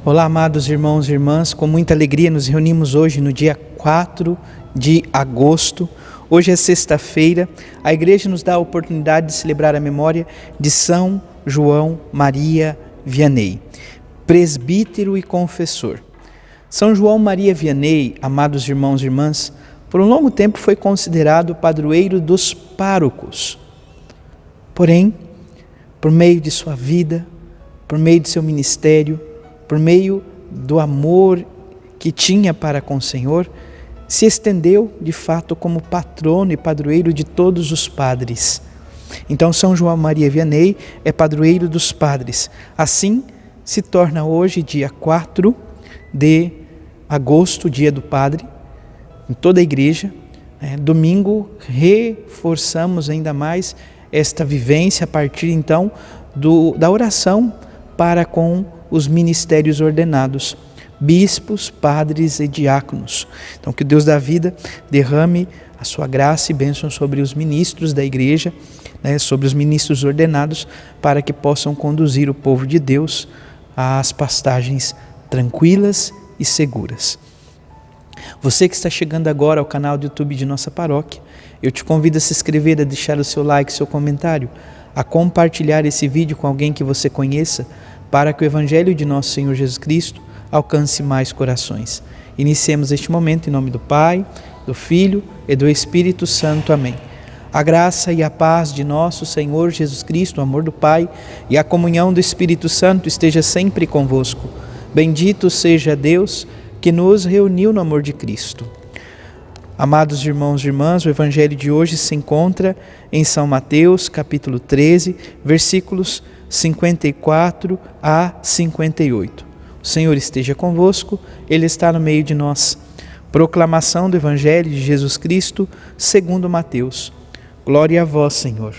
Olá, amados irmãos e irmãs, com muita alegria nos reunimos hoje no dia 4 de agosto. Hoje é sexta-feira, a igreja nos dá a oportunidade de celebrar a memória de São João Maria Vianney, presbítero e confessor. São João Maria Vianney, amados irmãos e irmãs, por um longo tempo foi considerado o padroeiro dos párocos. Porém, por meio de sua vida, por meio de seu ministério, por meio do amor que tinha para com o Senhor, se estendeu de fato como patrono e padroeiro de todos os padres. Então São João Maria Vianney é padroeiro dos padres. Assim se torna hoje dia 4 de agosto, dia do padre, em toda a igreja. Domingo reforçamos ainda mais esta vivência a partir então da oração para com os ministérios ordenados, bispos, padres e diáconos. Então que Deus da vida derrame a sua graça e bênção sobre os ministros da igreja, sobre os ministros ordenados, para que possam conduzir o povo de Deus às pastagens tranquilas e seguras. Você que está chegando agora ao canal do YouTube de nossa paróquia, eu te convido a se inscrever, a deixar o seu like, seu comentário, a compartilhar esse vídeo com alguém que você conheça, para que o Evangelho de nosso Senhor Jesus Cristo alcance mais corações. Iniciemos este momento em nome do Pai, do Filho e do Espírito Santo. Amém. A graça e a paz de nosso Senhor Jesus Cristo, o amor do Pai e a comunhão do Espírito Santo esteja sempre convosco. Bendito seja Deus que nos reuniu no amor de Cristo. Amados irmãos e irmãs, o Evangelho de hoje se encontra em São Mateus, capítulo 13, versículos 54 a 58. O Senhor esteja convosco, Ele está no meio de nós. Proclamação do Evangelho de Jesus Cristo, segundo Mateus. Glória a vós, Senhor.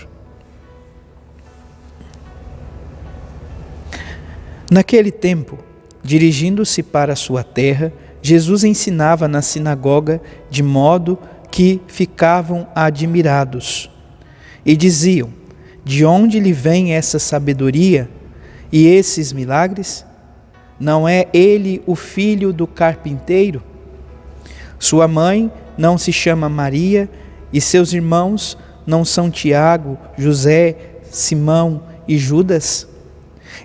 Naquele tempo, dirigindo-se para a sua terra, Jesus ensinava na sinagoga de modo que ficavam admirados e diziam: de onde lhe vem essa sabedoria e esses milagres? Não é ele o filho do carpinteiro? Sua mãe não se chama Maria e seus irmãos não são Tiago, José, Simão e Judas?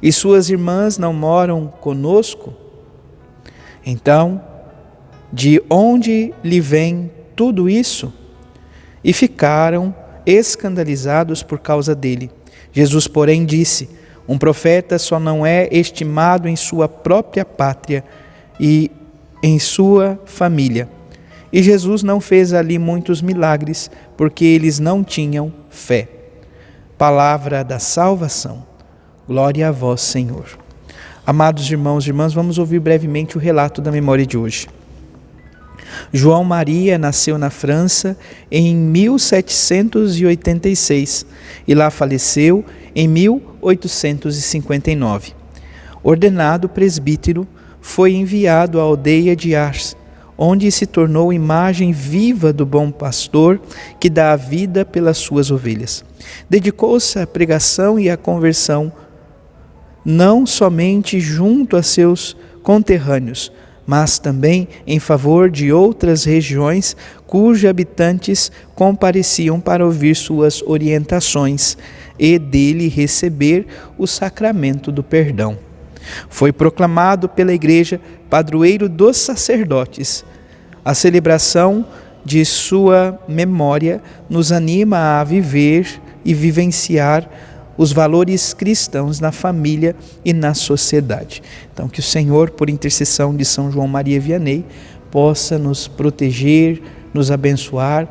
E suas irmãs não moram conosco? Então, de onde lhe vem tudo isso? E ficaram escandalizados por causa dele. Jesus, porém, disse: um profeta só não é estimado em sua própria pátria e em sua família. E Jesus não fez ali muitos milagres, porque eles não tinham fé. Palavra da salvação. Glória a vós, Senhor. Amados irmãos e irmãs, vamos ouvir brevemente o relato da memória de hoje. João Maria nasceu na França em 1786 e lá faleceu em 1859. Ordenado presbítero, foi enviado à aldeia de Ars, onde se tornou imagem viva do bom pastor que dá a vida pelas suas ovelhas. Dedicou-se à pregação e à conversão, não somente junto a seus conterrâneos, mas também em favor de outras regiões cujos habitantes compareciam para ouvir suas orientações e dele receber o sacramento do perdão. Foi proclamado pela Igreja padroeiro dos sacerdotes. A celebração de sua memória nos anima a viver e vivenciar os valores cristãos na família e na sociedade. Então, que o Senhor, por intercessão de São João Maria Vianney, possa nos proteger, nos abençoar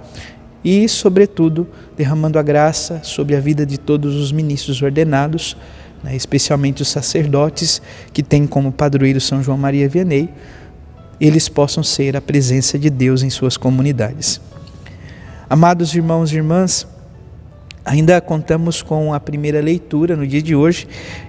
e, sobretudo, derramando a graça sobre a vida de todos os ministros ordenados, especialmente os sacerdotes que têm como padroeiro São João Maria Vianney, eles possam ser a presença de Deus em suas comunidades. Amados irmãos e irmãs, ainda contamos com a primeira leitura no dia de hoje,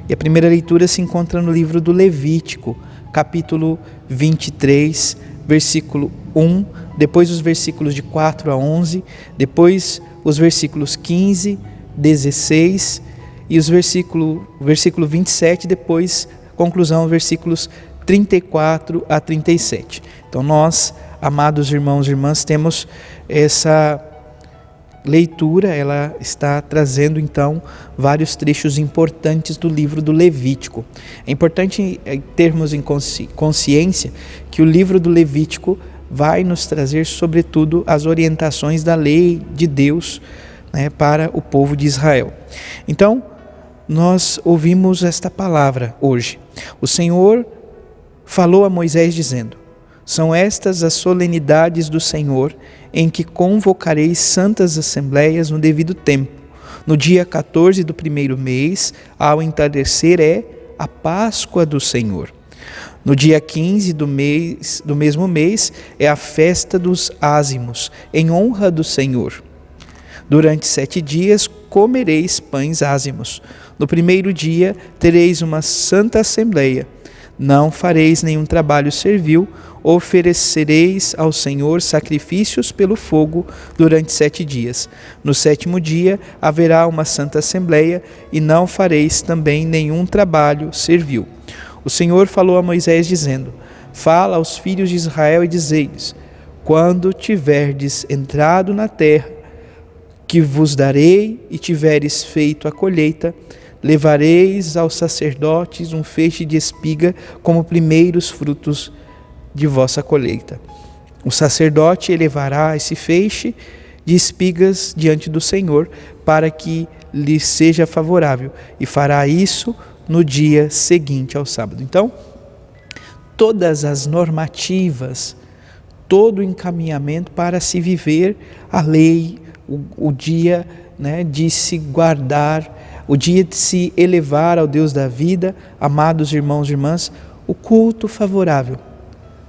e a primeira leitura se encontra no livro do Levítico, capítulo 23, versículo 1, depois os versículos de 4 a 11, depois os versículos 15, 16 e os versículo 27, depois conclusão, versículos 34 a 37. Então nós, amados irmãos e irmãs, temos essa leitura, ela está trazendo então vários trechos importantes do livro do Levítico. É importante termos em consciência que o livro do Levítico vai nos trazer sobretudo as orientações da lei de Deus, né, para o povo de Israel. Então, nós ouvimos esta palavra hoje. O Senhor falou a Moisés dizendo: são estas as solenidades do Senhor, em que convocareis santas assembleias no devido tempo. No dia 14 do primeiro mês, ao entardecer, é a Páscoa do Senhor. No dia 15 do mesmo mês, é a festa dos ázimos, em honra do Senhor. Durante 7 dias comereis pães ázimos. No primeiro dia tereis uma santa assembleia. Não fareis nenhum trabalho servil, oferecereis ao Senhor sacrifícios pelo fogo durante 7 dias. No 7º dia haverá uma santa assembleia e não fareis também nenhum trabalho servil. O Senhor falou a Moisés dizendo: fala aos filhos de Israel e dizei-lhes: quando tiverdes entrado na terra que vos darei e tiveres feito a colheita, levareis aos sacerdotes um feixe de espiga como primeiros frutos de vossa colheita. O sacerdote elevará esse feixe de espigas diante do Senhor, para que lhe seja favorável, e fará isso no dia seguinte ao sábado. Então, todas as normativas, todo o encaminhamento para se viver a lei, o dia, né, de se guardar, o dia de se elevar ao Deus da vida, amados irmãos e irmãs, o culto favorável.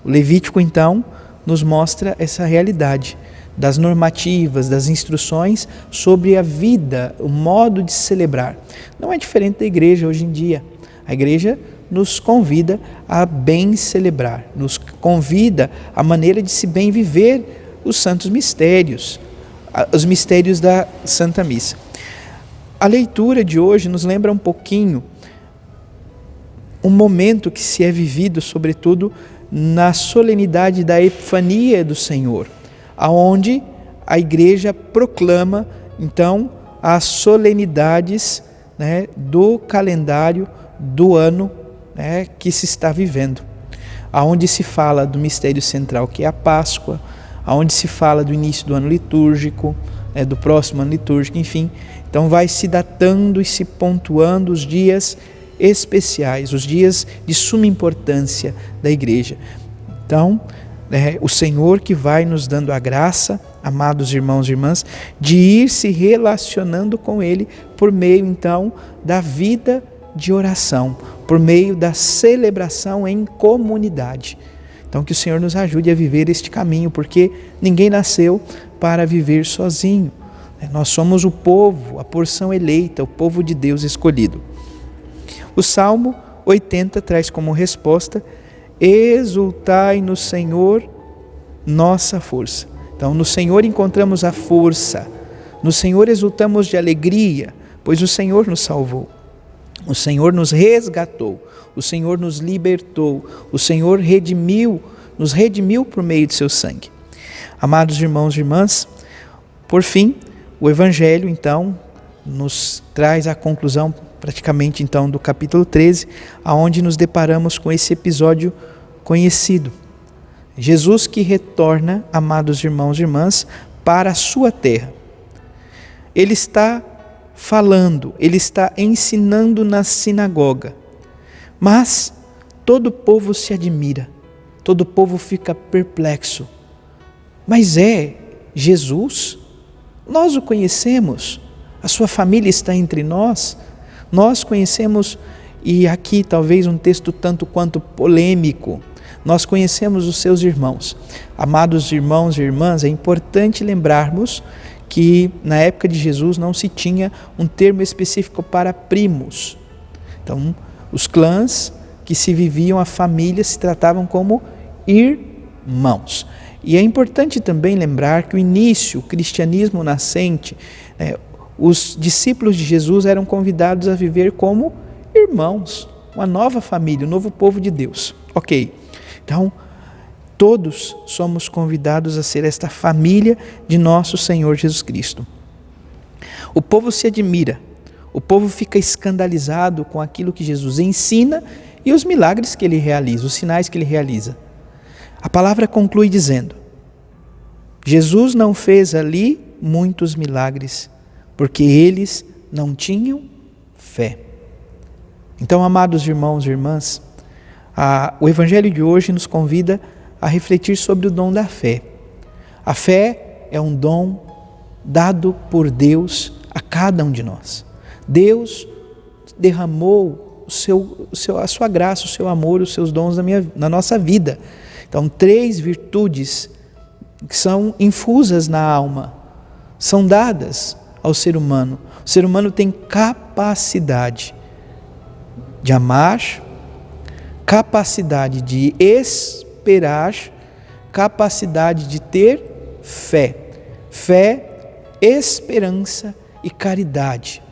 O Levítico, então, nos mostra essa realidade das normativas, das instruções sobre a vida, o modo de celebrar. Não é diferente da igreja hoje em dia. A igreja nos convida a bem celebrar, nos convida a maneira de se bem viver os santos mistérios, os mistérios da Santa Missa. A leitura de hoje nos lembra um pouquinho um momento que se é vivido, sobretudo, na solenidade da Epifania do Senhor, aonde a igreja proclama, então, as solenidades, né, do calendário do ano, né, que se está vivendo, aonde se fala do mistério central, que é a Páscoa, aonde se fala do início do ano litúrgico, do próximo ano litúrgico, enfim. Então vai se datando e se pontuando os dias especiais, os dias de suma importância da igreja. Então, o Senhor que vai nos dando a graça, amados irmãos e irmãs, de ir se relacionando com Ele por meio, então, da vida de oração, por meio da celebração em comunidade. Então que o Senhor nos ajude a viver este caminho, porque ninguém nasceu para viver sozinho. Nós somos o povo, a porção eleita, o povo de Deus escolhido. O Salmo 80 traz como resposta: exultai no Senhor, nossa força. Então no Senhor encontramos a força, no Senhor exultamos de alegria, pois o Senhor nos salvou. O Senhor nos resgatou, o Senhor nos libertou, o Senhor nos redimiu por meio de seu sangue. Amados irmãos e irmãs, por fim, o Evangelho, então, nos traz a conclusão, praticamente, então, do capítulo 13, aonde nos deparamos com esse episódio conhecido. Jesus que retorna, amados irmãos e irmãs, para a sua terra. Ele está falando, ele está ensinando na sinagoga, mas todo o povo se admira, todo o povo fica perplexo. Mas é Jesus? Nós o conhecemos, a sua família está entre nós, nós conhecemos, e aqui talvez um texto tanto quanto polêmico, nós conhecemos os seus irmãos. Amados irmãos e irmãs, é importante lembrarmos que na época de Jesus não se tinha um termo específico para primos. Então, os clãs que se viviam, a família, se tratavam como irmãos. E é importante também lembrar que o início, o cristianismo nascente, os discípulos de Jesus eram convidados a viver como irmãos, uma nova família, um novo povo de Deus. Ok. Então, todos somos convidados a ser esta família de nosso Senhor Jesus Cristo. O povo se admira, o povo fica escandalizado com aquilo que Jesus ensina e os milagres que ele realiza, os sinais que ele realiza. A palavra conclui dizendo: Jesus não fez ali muitos milagres, porque eles não tinham fé. Então, amados irmãos e irmãs, o Evangelho de hoje nos convida a refletir sobre o dom da fé. A fé é um dom dado por Deus a cada um de nós. Deus derramou a sua graça, o seu amor, os seus dons na nossa vida. Então, 3 virtudes que são infusas na alma, são dadas ao ser humano. O ser humano tem capacidade de amar, capacidade de esperar, capacidade de ter fé. Fé, esperança e caridade.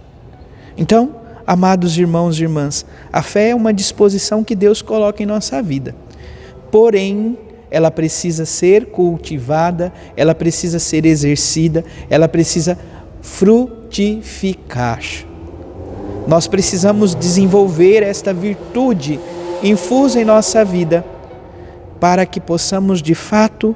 Então, amados irmãos e irmãs, a fé é uma disposição que Deus coloca em nossa vida. Porém, ela precisa ser cultivada, ela precisa ser exercida, ela precisa frutificar. Nós precisamos desenvolver esta virtude infusa em nossa vida para que possamos de fato,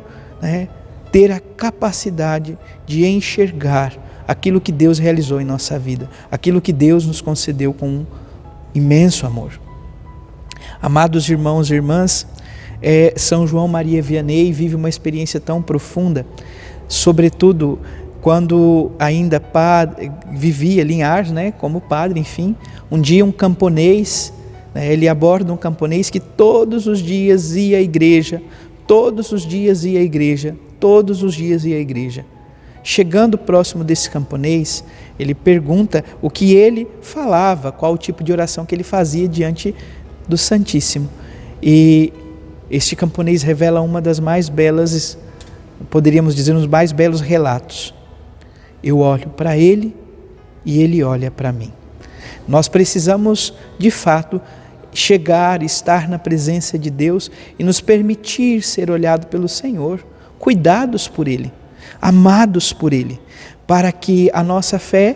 ter a capacidade de enxergar aquilo que Deus realizou em nossa vida, aquilo que Deus nos concedeu com um imenso amor. Amados irmãos e irmãs, São João Maria Vianney vive uma experiência tão profunda, sobretudo quando ainda vivia ali em Ars, como padre, enfim. Um dia um camponês, ele aborda um camponês que todos os dias ia à igreja, todos os dias ia à igreja, todos os dias ia à igreja. Chegando próximo desse camponês, ele pergunta o que ele falava, qual o tipo de oração que ele fazia diante do Santíssimo. E este camponês revela uma das mais belas, poderíamos dizer, os mais belos relatos. Eu olho para ele e ele olha para mim. Nós precisamos, de fato, estar na presença de Deus e nos permitir ser olhado pelo Senhor, cuidados por Ele, amados por Ele, para que a nossa fé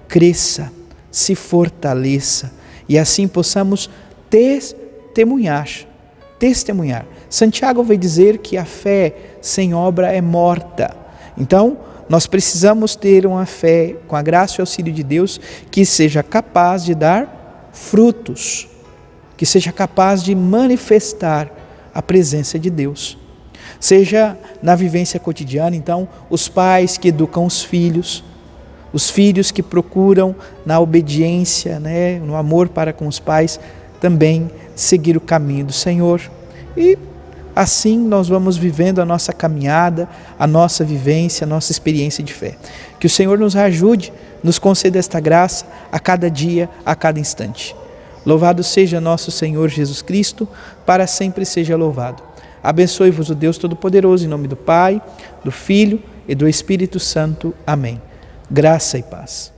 cresça, se fortaleça e assim possamos testemunhar. Santiago vai dizer que a fé sem obra é morta. Então, nós precisamos ter uma fé, com a graça e auxílio de Deus, que seja capaz de dar frutos, que seja capaz de manifestar a presença de Deus. Seja na vivência cotidiana, então, os pais que educam os filhos que procuram na obediência, no amor para com os pais, também seguir o caminho do Senhor. E assim nós vamos vivendo a nossa caminhada, a nossa vivência, a nossa experiência de fé. Que o Senhor nos ajude, nos conceda esta graça a cada dia, a cada instante. Louvado seja nosso Senhor Jesus Cristo, para sempre seja louvado. Abençoe-vos o Deus Todo-Poderoso, em nome do Pai, do Filho e do Espírito Santo. Amém. Graça e paz.